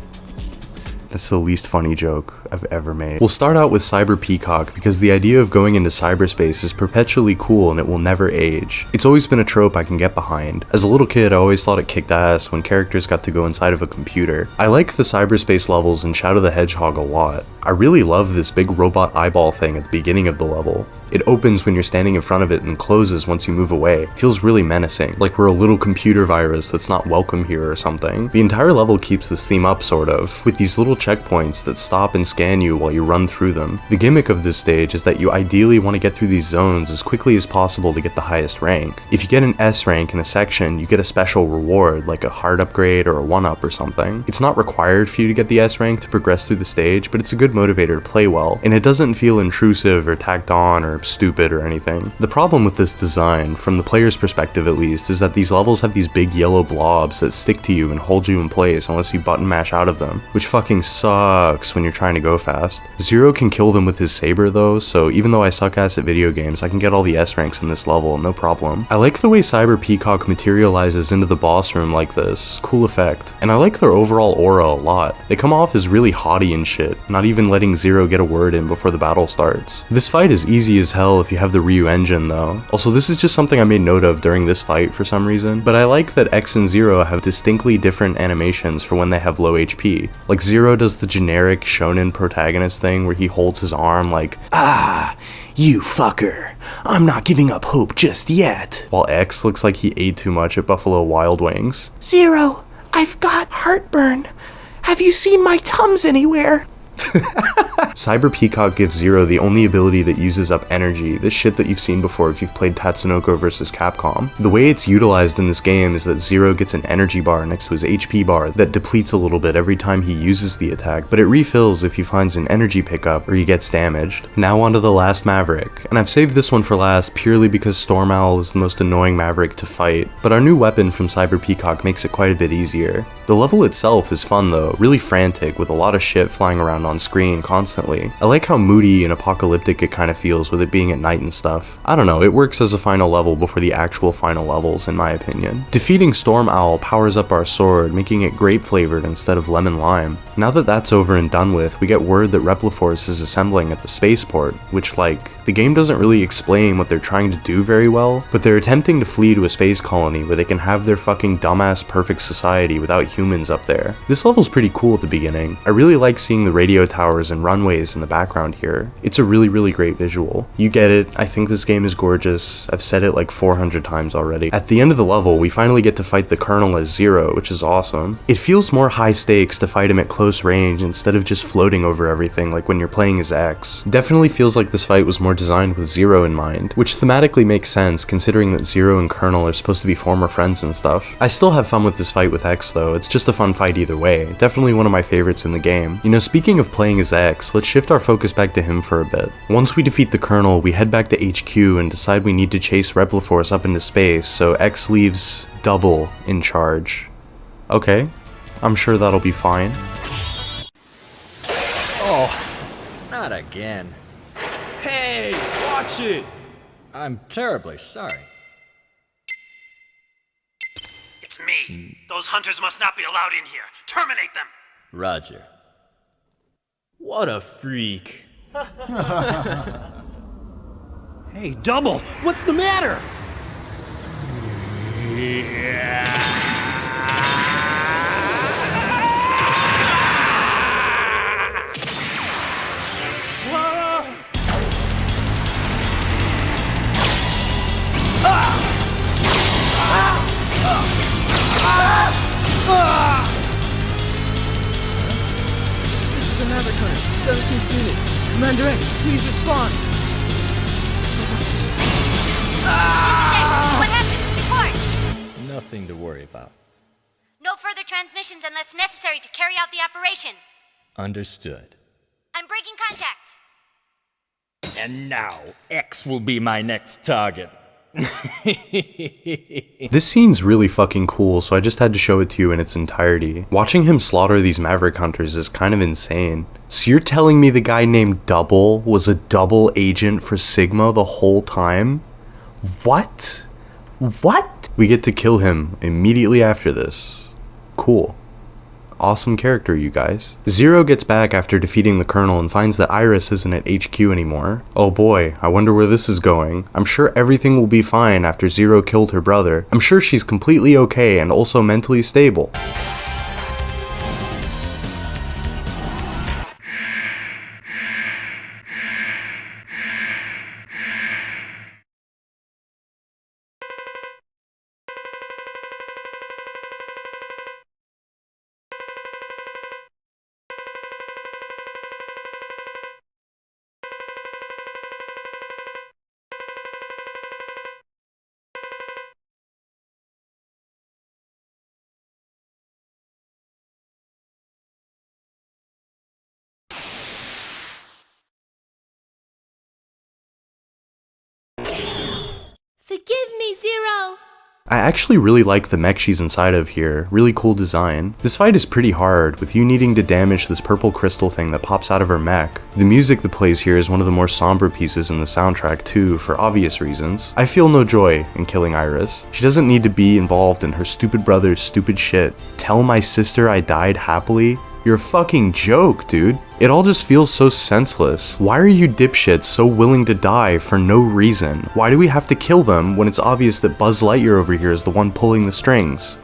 That's the least funny joke I've ever made. We'll start out with Cyber Peacock because the idea of going into cyberspace is perpetually cool and it will never age. It's always been a trope I can get behind. As a little kid, I always thought it kicked ass when characters got to go inside of a computer. I like the cyberspace levels in Shadow the Hedgehog a lot. I really love this big robot eyeball thing at the beginning of the level. It opens when you're standing in front of it and closes once you move away. It feels really menacing, like we're a little computer virus that's not welcome here or something. The entire level keeps this theme up sort of, with these little checkpoints that stop and scan you while you run through them. The gimmick of this stage is that you ideally want to get through these zones as quickly as possible to get the highest rank. If you get an S rank in a section, you get a special reward like a heart upgrade or a 1-up or something. It's not required for you to get the S rank to progress through the stage, but it's a good motivator to play well, and it doesn't feel intrusive or tacked on or stupid or anything. The problem with this design, from the player's perspective at least, is that these levels have these big yellow blobs that stick to you and hold you in place unless you button mash out of them, which fucking sucks when you're trying to go fast. Zero can kill them with his saber though, so even though I suck ass at video games, I can get all the S ranks in this level, no problem. I like the way Cyber Peacock materializes into the boss room like this, cool effect, and I like their overall aura a lot. They come off as really haughty and shit, not even letting Zero get a word in before the battle starts. This fight is easy as hell if you have the Ryu engine though. Also, this is just something I made note of during this fight for some reason, but I like that X and Zero have distinctly different animations for when they have low HP. Like Zero does the generic shonen protagonist thing where he holds his arm like, "Ah, you fucker, I'm not giving up hope just yet," while X looks like he ate too much at Buffalo Wild Wings. "Zero, I've got heartburn. Have you seen my Tums anywhere?" Cyber Peacock gives Zero the only ability that uses up energy, this shit that you've seen before if you've played Tatsunoko vs. Capcom. The way it's utilized in this game is that Zero gets an energy bar next to his HP bar that depletes a little bit every time he uses the attack, but it refills if he finds an energy pickup or he gets damaged. Now onto the last Maverick, and I've saved this one for last purely because Storm Owl is the most annoying Maverick to fight, but our new weapon from Cyber Peacock makes it quite a bit easier. The level itself is fun though, really frantic with a lot of shit flying around on screen constantly. I like how moody and apocalyptic it kind of feels with it being at night and stuff. I don't know, it works as a final level before the actual final levels in my opinion. Defeating Storm Owl powers up our sword, making it grape flavored instead of lemon lime. Now that that's over and done with, we get word that Repliforce is assembling at the spaceport, which the game doesn't really explain what they're trying to do very well, but they're attempting to flee to a space colony where they can have their fucking dumbass perfect society without humans up there. This level's pretty cool at the beginning. I really like seeing the radio towers and runways in the background here. It's a really great visual. You get it, I think this game is gorgeous. I've said it like 400 times already. At the end of the level, we finally get to fight the Colonel as Zero, which is awesome. It feels more high stakes to fight him at close range instead of just floating over everything like when you're playing as X. Definitely feels like this fight was more designed with Zero in mind, which thematically makes sense considering that Zero and Colonel are supposed to be former friends and stuff. I still have fun with this fight with X though, it's just a fun fight either way. Definitely one of my favorites in the game. You know, speaking of playing as X, let's shift our focus back to him for a bit. Once we defeat the Colonel, we head back to HQ and decide we need to chase Repliforce up into space, so X leaves Double in charge. Okay, I'm sure that'll be fine. Oh, not again. Hey, watch it! I'm terribly sorry. It's me. Those hunters must not be allowed in here. Terminate them! Roger. What a freak. Hey, Double, what's the matter? This is a Maverick Hunter, 17th unit. Commander X, please respond. What happened? Report! Nothing to worry about. No further transmissions unless necessary to carry out the operation. Understood. I'm breaking contact. And now, X will be my next target. This scene's really fucking cool, so I just had to show it to you in its entirety. Watching him slaughter these Maverick Hunters is kind of insane. So you're telling me the guy named Double was a double agent for Sigma the whole time? What? What? We get to kill him immediately after this. Cool. Awesome character, you guys. Zero gets back after defeating the Colonel and finds that Iris isn't at HQ anymore. Oh boy, I wonder where this is going. I'm sure everything will be fine after Zero killed her brother. I'm sure she's completely okay and also mentally stable. Forgive me, Zero! I actually really like the mech she's inside of here, really cool design. This fight is pretty hard, with you needing to damage this purple crystal thing that pops out of her mech. The music that plays here is one of the more somber pieces in the soundtrack too, for obvious reasons. I feel no joy in killing Iris. She doesn't need to be involved in her stupid brother's stupid shit. Tell my sister I died happily? You're a fucking joke, dude. It all just feels so senseless. Why are you dipshits so willing to die for no reason? Why do we have to kill them when it's obvious that Buzz Lightyear over here is the one pulling the strings?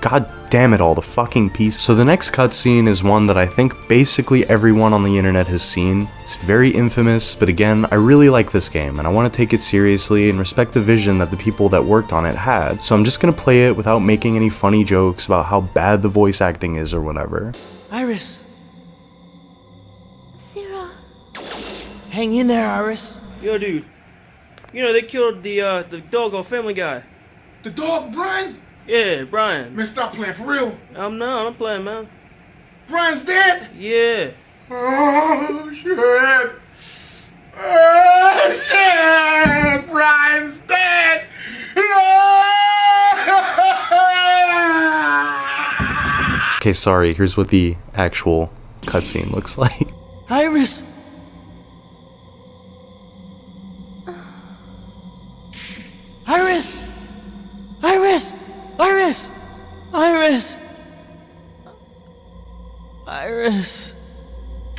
God damn it all, the fucking piece. So the next cutscene is one that I think basically everyone on the internet has seen. It's very infamous, but again, I really like this game and I want to take it seriously and respect the vision that the people that worked on it had. So I'm just gonna play it without making any funny jokes about how bad the voice acting is or whatever. Iris! Zero. Hang in there, Iris. Yo, dude. You know, they killed the dog on Family Guy. The dog, Brian? Yeah, Brian. Man, stop playing for real. I'm playing, man. Brian's dead? Yeah. Oh, shit. Oh, shit. Brian's dead. Okay, sorry, here's what the actual cutscene looks like. Iris! Iris! Iris! Iris! Iris! Iris!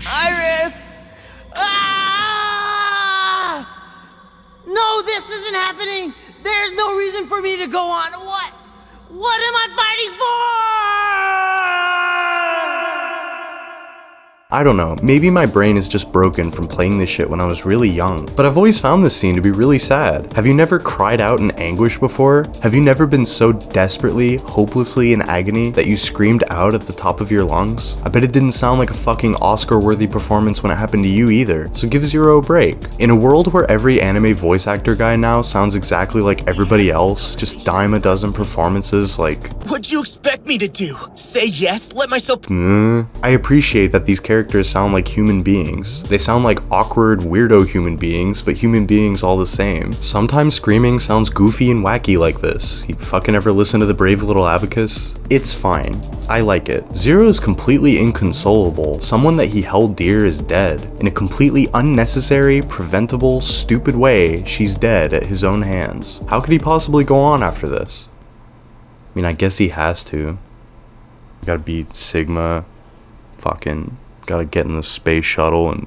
Iris! Ah! No, this isn't happening! There's no reason for me to go on. What? What am I fighting for? I don't know, maybe my brain is just broken from playing this shit when I was really young, but I've always found this scene to be really sad. Have you never cried out in anguish before? Have you never been so desperately, hopelessly in agony that you screamed out at the top of your lungs? I bet it didn't sound like a fucking Oscar-worthy performance when it happened to you either, so give Zero a break. In a world where every anime voice actor guy now sounds exactly like everybody else, just dime a dozen performances like... What'd you expect me to do? Say yes? Let myself... I appreciate that these characters characters sound like human beings. They sound like awkward, weirdo human beings, but human beings all the same. Sometimes screaming sounds goofy and wacky like this. You fucking ever listen to the Brave Little Abacus? It's fine. I like it. Zero is completely inconsolable. Someone that he held dear is dead. In a completely unnecessary, preventable, stupid way, she's dead at his own hands. How could he possibly go on after this? I mean, I guess he has to. You gotta beat Sigma. Fucking gotta get in the space shuttle and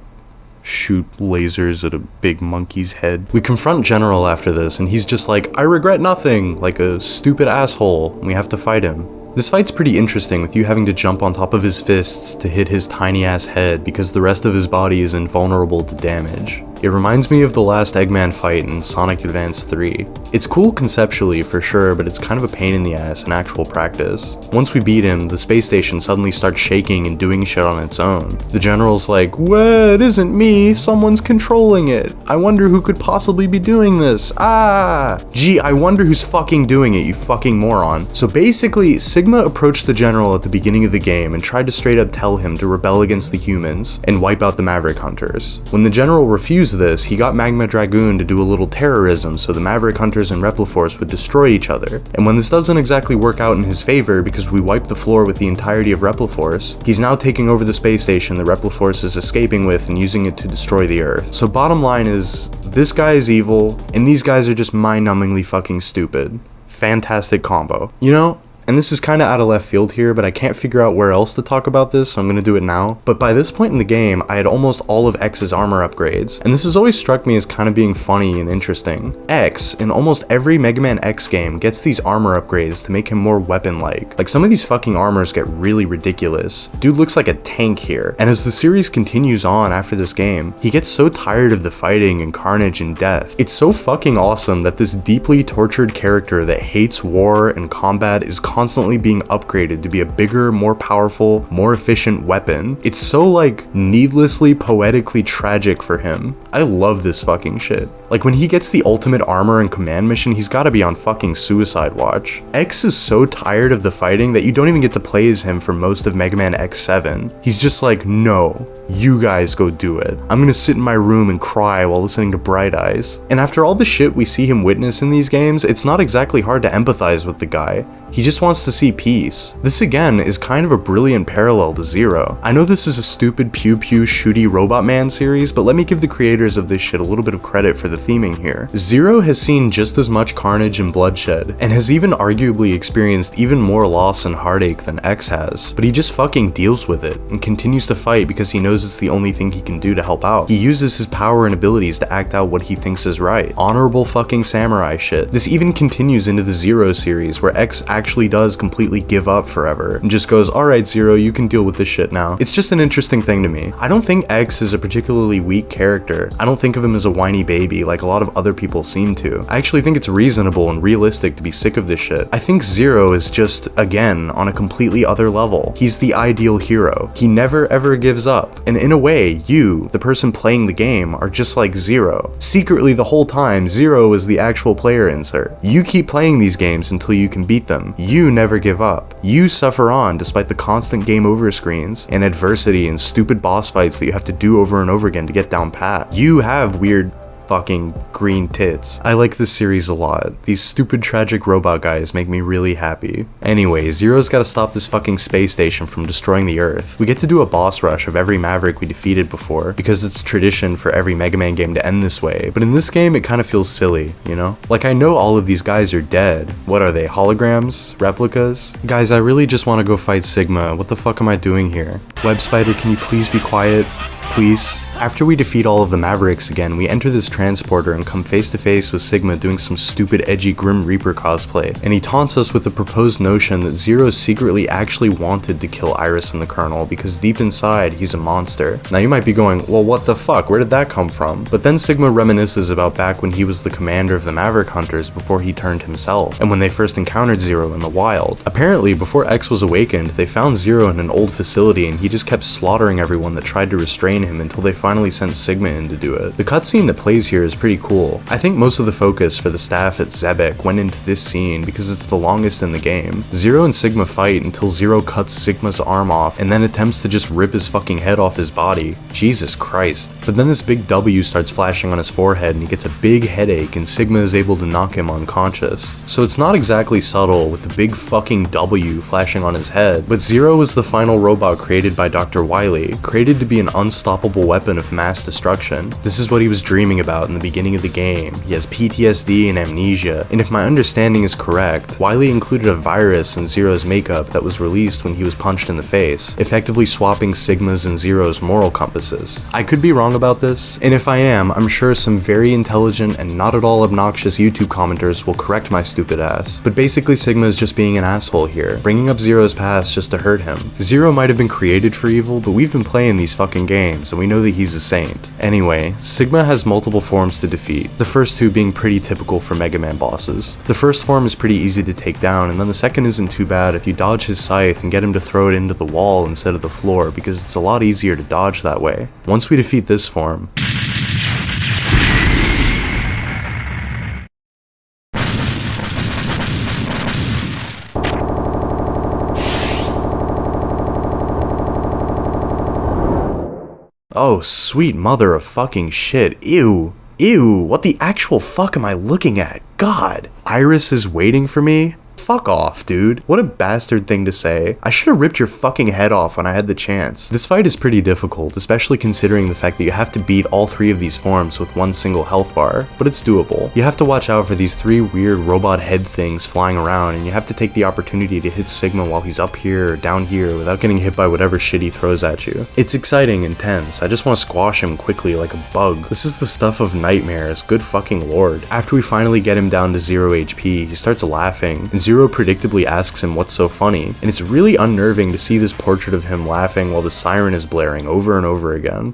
shoot lasers at a big monkey's head. We confront General after this, and he's just like, I regret nothing, like a stupid asshole, and we have to fight him. This fight's pretty interesting, with you having to jump on top of his fists to hit his tiny ass head because the rest of his body is invulnerable to damage. It reminds me of the last Eggman fight in Sonic Advance 3. It's cool conceptually for sure, but it's kind of a pain in the ass in actual practice. Once we beat him, the space station suddenly starts shaking and doing shit on its own. The General's like, well, it isn't me, someone's controlling it. I wonder who could possibly be doing this. Gee, I wonder who's fucking doing it, you fucking moron. So basically, Sigma approached the General at the beginning of the game and tried to straight up tell him to rebel against the humans and wipe out the Maverick Hunters. When the General refused this, he got Magma Dragoon to do a little terrorism so the Maverick Hunters and Repliforce would destroy each other. And when this doesn't exactly work out in his favor because we wipe the floor with the entirety of Repliforce, he's now taking over the space station the Repliforce is escaping with and using it to destroy the Earth. So bottom line is, this guy is evil, and these guys are just mind-numbingly fucking stupid. Fantastic combo. You know, and this is kind of out of left field here, but I can't figure out where else to talk about this, so I'm going to do it now. But by this point in the game, I had almost all of X's armor upgrades, and this has always struck me as kind of being funny and interesting. X, in almost every Mega Man X game, gets these armor upgrades to make him more weapon-like. Like, some of these fucking armors get really ridiculous. Dude looks like a tank here, and as the series continues on after this game, he gets so tired of the fighting and carnage and death. It's so fucking awesome that this deeply tortured character that hates war and combat is constantly being upgraded to be a bigger, more powerful, more efficient weapon. It's so like needlessly poetically tragic for him. I love this fucking shit. Like when he gets the ultimate armor and command mission, he's gotta be on fucking suicide watch. X is so tired of the fighting that you don't even get to play as him for most of Mega Man X7. He's just like, no, you guys go do it. I'm gonna sit in my room and cry while listening to Bright Eyes. And after all the shit we see him witness in these games, it's not exactly hard to empathize with the guy. He just wants to see peace. This again is kind of a brilliant parallel to Zero. I know this is a stupid pew-pew shooty Robot Man series, but let me give the creators of this shit a little bit of credit for the theming here. Zero has seen just as much carnage and bloodshed, and has even arguably experienced even more loss and heartache than X has, but he just fucking deals with it, and continues to fight because he knows it's the only thing he can do to help out. He uses his power and abilities to act out what he thinks is right. Honorable fucking samurai shit. This even continues into the Zero series, where X actually does completely give up forever and just goes, alright Zero, you can deal with this shit now. It's just an interesting thing to me. I don't think X is a particularly weak character. I don't think of him as a whiny baby like a lot of other people seem to. I actually think it's reasonable and realistic to be sick of this shit. I think Zero is just, again, on a completely other level. He's the ideal hero. He never ever gives up. And in a way, you, the person playing the game, are just like Zero. Secretly the whole time, Zero is the actual player insert. You keep playing these games until you can beat them. You never give up. You suffer on despite the constant game over screens and adversity and stupid boss fights that you have to do over and over again to get down pat. You have weird fucking green tits. I like this series a lot. These stupid tragic robot guys make me really happy. Anyway, Zero's gotta stop this fucking space station from destroying the Earth. We get to do a boss rush of every Maverick we defeated before, because it's tradition for every Mega Man game to end this way, but in this game it kind of feels silly, you know? Like I know all of these guys are dead. What are they, holograms? Replicas? Guys, I really just want to go fight Sigma. What the fuck am I doing here? Web Spider, can you please be quiet? Please? After we defeat all of the Mavericks again, we enter this transporter and come face to face with Sigma doing some stupid edgy Grim Reaper cosplay, and he taunts us with the proposed notion that Zero secretly actually wanted to kill Iris and the Colonel because deep inside he's a monster. Now you might be going, well what the fuck, where did that come from? But then Sigma reminisces about back when he was the commander of the Maverick Hunters before he turned himself, and when they first encountered Zero in the wild. Apparently, before X was awakened, they found Zero in an old facility and he just kept slaughtering everyone that tried to restrain him until they finally finally sent Sigma in to do it. The cutscene that plays here is pretty cool. I think most of the focus for the staff at Zebek went into this scene because it's the longest in the game. Zero and Sigma fight until Zero cuts Sigma's arm off and then attempts to just rip his fucking head off his body. Jesus Christ. But then this big W starts flashing on his forehead and he gets a big headache and Sigma is able to knock him unconscious. So it's not exactly subtle with the big fucking W flashing on his head, but Zero was the final robot created by Dr. Wily, created to be an unstoppable weapon of mass destruction. This is what he was dreaming about in the beginning of the game. He has PTSD and amnesia, and if my understanding is correct, Wily included a virus in Zero's makeup that was released when he was punched in the face, effectively swapping Sigma's and Zero's moral compasses. I could be wrong about this, and if I am, I'm sure some very intelligent and not at all obnoxious YouTube commenters will correct my stupid ass. But basically Sigma is just being an asshole here, bringing up Zero's past just to hurt him. Zero might have been created for evil, but we've been playing these fucking games, and we know that he's a saint. Anyway, Sigma has multiple forms to defeat, the first two being pretty typical for Mega Man bosses. The first form is pretty easy to take down, and then the second isn't too bad if you dodge his scythe and get him to throw it into the wall instead of the floor, because it's a lot easier to dodge that way. Once we defeat this form, oh, sweet mother of fucking shit. Ew. Ew, what the actual fuck am I looking at? God. Iris is waiting for me? Fuck off, dude. What a bastard thing to say. I should have ripped your fucking head off when I had the chance. This fight is pretty difficult, especially considering the fact that you have to beat all three of these forms with one single health bar, but it's doable. You have to watch out for these three weird robot head things flying around, and you have to take the opportunity to hit Sigma while he's up here or down here without getting hit by whatever shit he throws at you. It's exciting and tense. I just want to squash him quickly like a bug. This is the stuff of nightmares, good fucking lord. After we finally get him down to 0 HP, he starts laughing, and Zero predictably asks him what's so funny, and it's really unnerving to see this portrait of him laughing while the siren is blaring over and over again.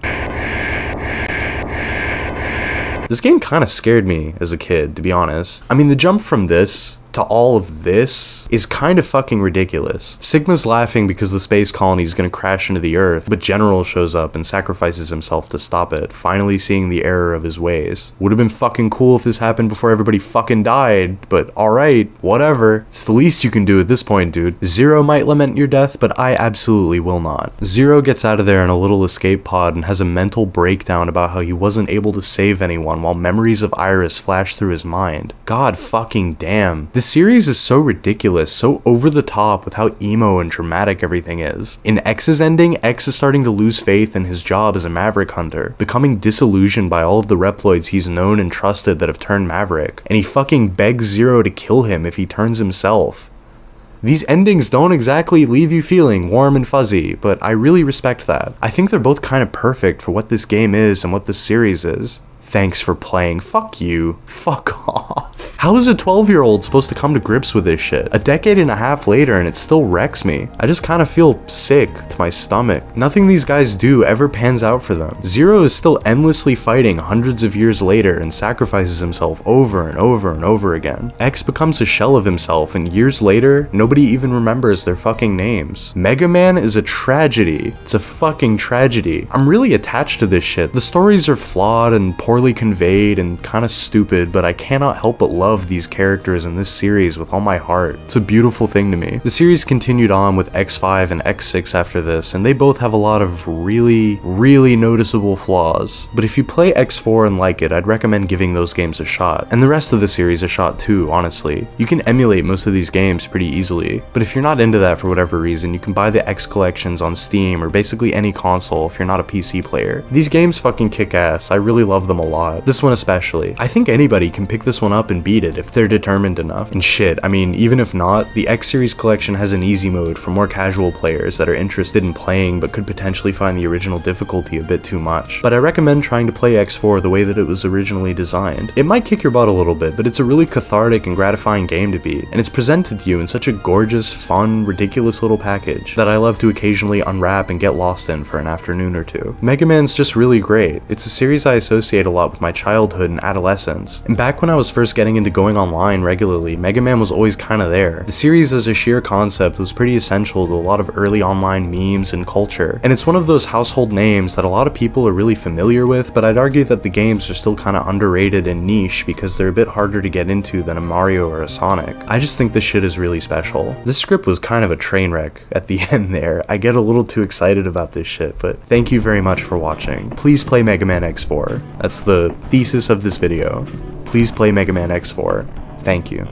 This game kinda scared me as a kid, to be honest. I mean, the jump from this to all of this is kind of fucking ridiculous. Sigma's laughing because the space colony is gonna crash into the Earth, but General shows up and sacrifices himself to stop it, finally seeing the error of his ways. Would have been fucking cool if this happened before everybody fucking died, but alright, whatever. It's the least you can do at this point, dude. Zero might lament your death, but I absolutely will not. Zero gets out of there in a little escape pod and has a mental breakdown about how he wasn't able to save anyone while memories of Iris flash through his mind. God fucking damn. This series is so ridiculous, so over the top with how emo and dramatic everything is. In X's ending, X is starting to lose faith in his job as a Maverick hunter, becoming disillusioned by all of the Reploids he's known and trusted that have turned Maverick, and he fucking begs Zero to kill him if he turns himself. These endings don't exactly leave you feeling warm and fuzzy, but I really respect that. I think they're both kind of perfect for what this game is and what this series is. Thanks for playing. Fuck you. Fuck off. How is a 12-year-old supposed to come to grips with this shit? A decade and a half later and it still wrecks me. I just kind of feel sick to my stomach. Nothing these guys do ever pans out for them. Zero is still endlessly fighting hundreds of years later and sacrifices himself over and over and over again. X becomes a shell of himself and years later, nobody even remembers their fucking names. Mega Man is a tragedy. It's a fucking tragedy. I'm really attached to this shit. The stories are flawed and poorly conveyed and kind of stupid, but I cannot help but love these characters in this series with all my heart. It's a beautiful thing to me. The series continued on with X5 and X6 after this, and they both have a lot of really noticeable flaws. But if you play X4 and like it, I'd recommend giving those games a shot. And the rest of the series a shot too, honestly. You can emulate most of these games pretty easily, but if you're not into that for whatever reason, you can buy the X collections on Steam or basically any console if you're not a PC player. These games fucking kick ass. I really love them a lot. This one especially. I think anybody can pick this one up and beat it if they're determined enough. And shit, I mean, even if not, the X series collection has an easy mode for more casual players that are interested in playing but could potentially find the original difficulty a bit too much. But I recommend trying to play X4 the way that it was originally designed. It might kick your butt a little bit, but it's a really cathartic and gratifying game to beat, and it's presented to you in such a gorgeous, fun, ridiculous little package that I love to occasionally unwrap and get lost in for an afternoon or two. Mega Man's just really great. It's a series I associate a lot with my childhood and adolescence, and back when I was first getting into into going online regularly, Mega Man was always kinda there. The series as a sheer concept was pretty essential to a lot of early online memes and culture, and it's one of those household names that a lot of people are really familiar with, but I'd argue that the games are still kinda underrated and niche because they're a bit harder to get into than a Mario or a Sonic. I just think this shit is really special. This script was kind of a train wreck at the end there. I get a little too excited about this shit, but thank you very much for watching. Please play Mega Man X4. That's the thesis of this video. Please play Mega Man X4. Thank you.